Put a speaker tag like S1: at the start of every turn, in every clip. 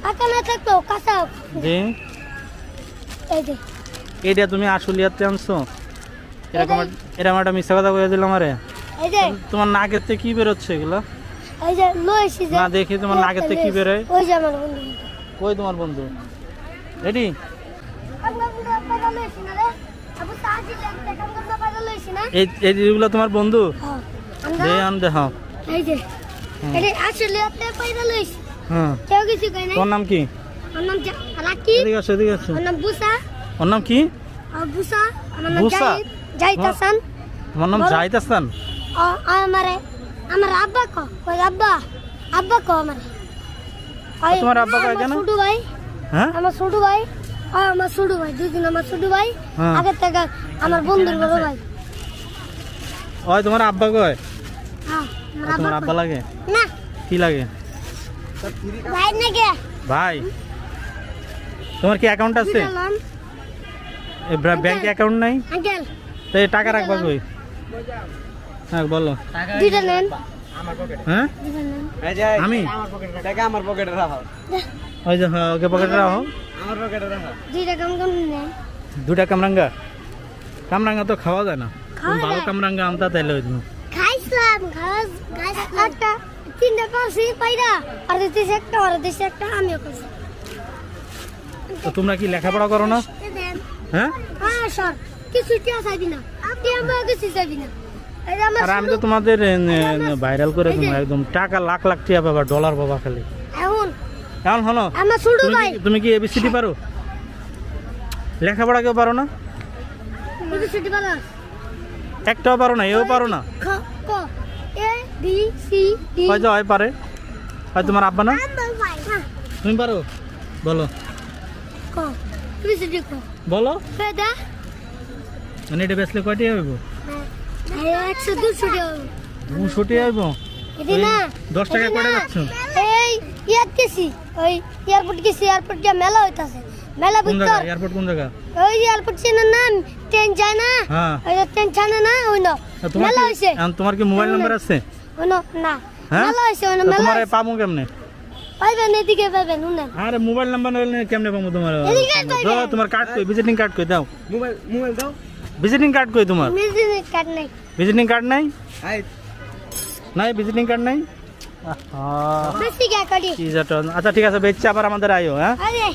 S1: পাকা না থাকতো কাঁচা
S2: জি
S1: এই যে
S2: এইটা তুমি আশুলিয়াতে আনছো এরকম একটা মিথ্যা কথা বলে দিলাম আরে
S1: এই যে
S2: তোমার নাকের থেকে কি বেরোচ্ছে এগুলো
S1: এই যে লইছি যে
S2: না দেখি তোমার নাকের থেকে কি বেরোয়
S1: ওই যে আমার বন্ধু
S2: কই তোমার বন্ধু রেডি
S1: আমরা বন্ধু পাকা লইছি না রে আবু সাজি লাগতে কাম করতে পাকা লইছি না
S2: এই এইগুলো তোমার বন্ধু
S1: হ্যাঁ
S2: দে আন দে হ্যাঁ
S1: এই যে এই আসলে আপনি পাইরা লইছি
S2: হ্যাঁ
S1: কেউ কিছু কই নাই
S2: তোর নাম কি
S1: আমার নাম রাকি
S2: এদিকে আসো এদিকে আসো
S1: আমার নাম বুসা
S2: ওর নাম কি
S1: বুসা আমার নাম
S2: বুসা?
S1: জাহিদ হাসান
S2: তোমার নাম
S1: বলো।
S2: জাহিদ হাসান
S1: আমার আব্বা কো ওই আব্বা কো আমার
S2: তোমার আব্বা কয় কেন?
S1: ছোট ভাই
S2: হ্যাঁ
S1: আমার ছোট ভাই আমার ছোট ভাই দুদিন আমার ছোট ভাই
S2: হ্যাঁ।
S1: আগে থেকে আমার বন্ধুর বড় ভাই
S2: ওই তোমার আব্বা কয়
S1: হ্যাঁ
S2: আর তোমার আব্বা লাগে
S1: না
S2: কি লাগে
S1: ভাই নাকি
S2: ভাই তোমার কি অ্যাকাউন্ট আছে ব্যাংকে অ্যাকাউন্ট নাই
S1: আঙ্কেল
S2: তো এই টাকা রাখবা কই হ্যাঁ বলো
S1: দুইটা নেন
S2: হ্যাঁ
S1: দুইটা নেন
S2: আমি
S3: আমার পকেটে রাখো
S2: ওই যে হ্যাঁ ওকে পকেটে রাখো
S3: আমার পকেটে রাখো
S1: দুইটা কাম কাম নেন
S2: দুটা কামরাঙ্গা কামরাঙ্গা তো খাওয়া যায় না
S1: খাওয়া
S2: ভালো
S1: যায়।
S2: কামরাঙ্গা আনতা তাইলে হইতো
S1: খাইছিলাম একটা তিনটা পাশে পাইরা আর দেশে একটা আর দেশে একটা আমিও খাইছি
S2: তো তোমরা কি লেখাপড়া করো না হ্যাঁ
S1: হ্যাঁ স্যার কিছু টিয়া চাইবি না আপনি আমার কিছু চাইবি না এই যে আমার
S2: আর আমি তো তোমাদের ভাইরাল করে দেবো একদম টাকা লাখ লাখ টিয়া পাবা ডলার পাবা খালি
S1: এখন
S2: এখন হলো
S1: আমার ছোট ভাই
S2: তুমি কি এবিসিডি পারো লেখাপড়া কেউ পারো না
S1: বুঝি ছুটি পালা
S2: একটাও পারো না এও পারো না
S1: খ ক এ বি সি ডি
S2: হয়তো হয় পারে হয় তোমার আব্বা না তুমি পারো বলো
S1: ক তুমি ছুটি ক
S2: বলো
S1: বেদা
S2: মানে এটা বেচলে কয়টি হইব
S1: 100 200 টাকা
S2: 200 টি হইব
S1: এদি না
S2: 10 টাকা করে যাচ্ছ
S1: এই ইয়াত গেছি ওই এয়ারপোর্ট গেছি এয়ারপোর্ট গিয়ে মেলা হইতাছে মেলা
S2: কোন
S1: ভিতর
S2: জায়গা এয়ারপোর্ট কোন জায়গা
S1: ওই এয়ারপোর্ট চেনার নাম ট্রেন যায় না
S2: হ্যাঁ
S1: ওই যে ট্রেন ছাড়ে না ওই না
S2: তোমার
S1: মেলা
S2: কি
S1: হইছে
S2: তোমার কি মোবাইল নাম্বার আছে
S1: ওই না না
S2: হ্যাঁ?
S1: মেলা হইছে ওই না
S2: তো
S1: মেলা
S2: তোমার
S1: হইছে।
S2: পাবো কেমনে
S1: পাইবেন এদিকে পাইবেন শুনেন
S2: আরে মোবাইল নাম্বার হলে কেমনে পাবো তোমার
S1: এদিকে পাইবেন।
S2: দাও তোমার কার্ড কই ভিজিটিং কার্ড কই দাও
S3: মোবাইল দাও
S2: ভিজিটিং কার্ড কই তোমার
S1: মিজিনে কাট নাই
S2: ভিজিটিং কার্ড নাই
S3: আই
S2: নাই ভিজিটিং কার্ড নাই
S1: বেশি কে করি
S2: কি যাটো আচ্ছা ঠিক আছে বেচছে আবার আমাদের আইও হ্যাঁ
S1: আরে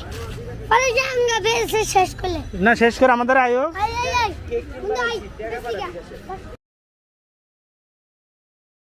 S1: আরে জাঙ্গা বেশি শেষ করলে
S2: না শেষ করে আমাদের আইও
S1: আই আই আই বেশি কে